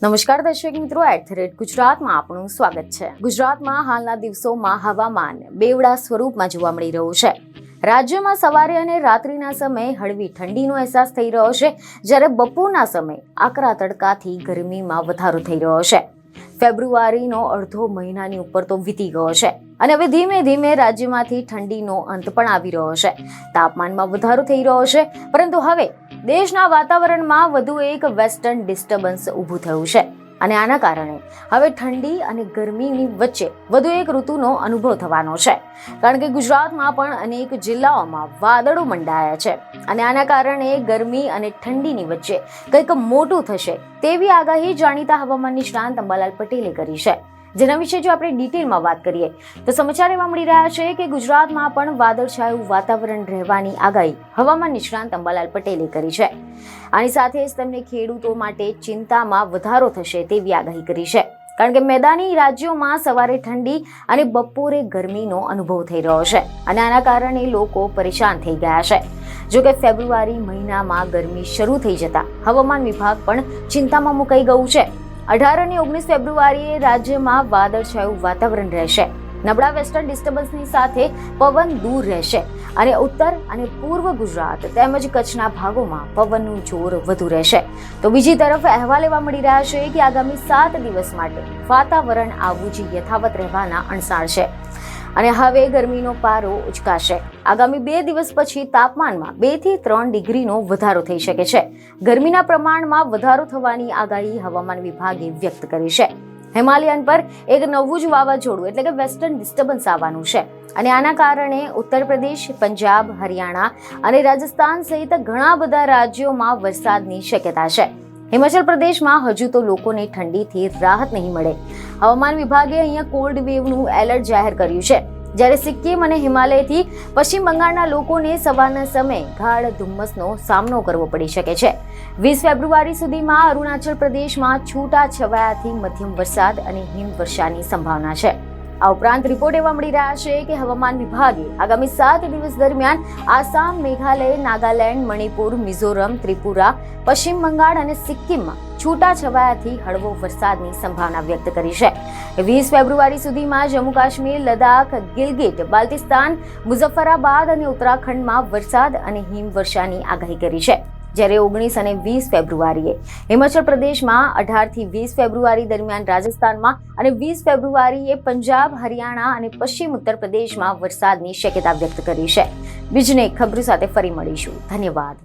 નમસ્કાર દર્શક મિત્રો, @ગુજરાતમાં આપનું સ્વાગત છે। ગુજરાતમાં હાલના દિવસોમાં હવામાન બેવડા સ્વરૂપમાં જોવા મળી રહ્યું છે। રાજ્યમાં સવારે અને રાત્રિના સમયે હળવી ઠંડીનો અહેસાસ થઈ રહ્યો છે, જ્યારે બપોરના સમયે આકરા તડકાથી ગરમીમાં વધારો થઈ રહ્યો છે। ફેબ્રુઆરીનો અડધો મહિનાની ઉપર તો વીતી ગયો છે અને હવે ધીમે ધીમે રાજ્યમાંથી ઠંડીનો અંત પણ આવી રહ્યો છે। તાપમાનમાં વધારો થઈ રહ્યો છે, પરંતુ હવે દેશના વાતાવરણમાં વધુ એક વેસ્ટર્ન ડિસ્ટર્બન્સ ઊભું થયું છે અને આના કારણે હવે ઠંડી અને ગરમીની વચ્ચે વધુ એક ઋતુનો અનુભવ થવાનો છે, કારણ કે ગુજરાતમાં પણ અનેક જિલ્લાઓમાં વાદળો મંડાયા છે અને આના કારણે ગરમી અને ઠંડીની વચ્ચે કંઈક મોટું થશે તેવી આગાહી જાણીતા હવામાન નિષ્ણાંત અંબાલાલ પટેલે કરી છે। જેના વિશે જો આપણે ડિટેલમાં વાત કરીએ તો સમાચાર એવા મળી રહ્યા છે કે ગુજરાતમાં પણ વાદળછાયું વાતાવરણ રહેવાની આગાહી હવામાન નિષ્ણાંત અંબાલાલ પટેલે કરી છે। આની સાથે જ તેમને ખેડૂતો માટે ચિંતામાં વધારો થશે તેવી આગાહી કરી છે, કારણ કે મેદાની રાજ્યોમાં સવારે ઠંડી અને બપોરે ગરમીનો અનુભવ થઈ રહ્યો છે અને આના કારણે લોકો પરેશાન થઈ ગયા છે। જોકે ફેબ્રુઆરી મહિનામાં ગરમી શરૂ થઈ જતા હવામાન વિભાગ પણ ચિંતામાં મુકાઈ ગયું છે। 18 અને 19 ફેબ્રુઆરીએ રાજ્યમાં વાદળછાયું વાતાવરણ રહેશે। નબળા વેસ્ટર્ન ડિસ્ટર્બન્સની સાથે પવન દૂર રહેશે અને ઉત્તર અને પૂર્વ ગુજરાત તેમજ કચ્છના ભાગોમાં પવનનું જોર વધુ રહેશે। તો બીજી તરફ અહેવાલ એવા મળી રહ્યા છે કે આગામી 7 દિવસ માટે વાતાવરણ આવું જ યથાવત રહેવાના અણસાર છે અને હવે ગરમીનો પારો ઉચકાશે। આગામી 2 દિવસ પછી તાપમાનમાં 2 થી 3 ડિગ્રીનો વધારો થઈ શકે છે। ગરમીના પ્રમાણમાં વધારો થવાની આગાહી હવામાન વિભાગે વ્યક્ત કરી છે। હિમાલયન પર એક નવું જ વાવાઝોડું એટલે કે વેસ્ટર્ન ડિસ્ટર્બન્સ આવવાનું છે અને આના કારણે ઉત્તર પ્રદેશ, પંજાબ, હરિયાણા અને રાજસ્થાન સહિત ઘણા બધા રાજ્યોમાં વરસાદની શક્યતા છે। હિમાચલ પ્રદેશમાં હજુ તો લોકોને ઠંડીથી રાહત નહીં મળે। હવામાન વિભાગે અહીંયા કોલ્ડ વેવનું એલર્ટ જાહેર કર્યું છે, જ્યારે સિક્કિમ અને હિમાલયથી પશ્ચિમ બંગાળના લોકોને સવારના સમયે ગાઢ ધુમ્મસનો સામનો કરવો પડી શકે છે। 20 ફેબ્રુઆરી સુધીમાં અરુણાચલ પ્રદેશમાં છૂટાછવાયાથી મધ્યમ વરસાદ અને હિમવર્ષાની સંભાવના છે। આ ઉપરાંત રિપોર્ટ એવા મળી રહ્યા છે કે હવામાન વિભાગે આગામી 7 દિવસ દરમિયાન આસામ, મેઘાલય, નાગાલેન્ડ, મણિપુર, મિઝોરમ, ત્રિપુરા, પશ્ચિમ બંગાળ અને સિક્કિમમાં છૂટાછવાયાથી હળવો વરસાદની સંભાવના વ્યક્ત કરી છે। 20 ફેબ્રુઆરી સુધીમાં જમ્મુ કાશ્મીર, લદ્દાખ, ગિલગિટ, બાલ્ટિસ્તાન, મુઝફ્ફરાબાદ અને ઉત્તરાખંડમાં વરસાદ અને હિમવર્ષાની આગાહી કરી છે, જ્યારે 19 અને 20 ફેબ્રુઆરીએ હિમાચલ પ્રદેશમાં, 18 થી 20 ફેબ્રુઆરી દરમિયાન રાજસ્થાનમાં અને 20 ફેબ્રુઆરીએ પંજાબ, હરિયાણા અને પશ્ચિમ ઉત્તર પ્રદેશમાં વરસાદની શક્યતા વ્યક્ત કરી છે। બીજને ખબર સાથે ફરી મળીશું। ધન્યવાદ।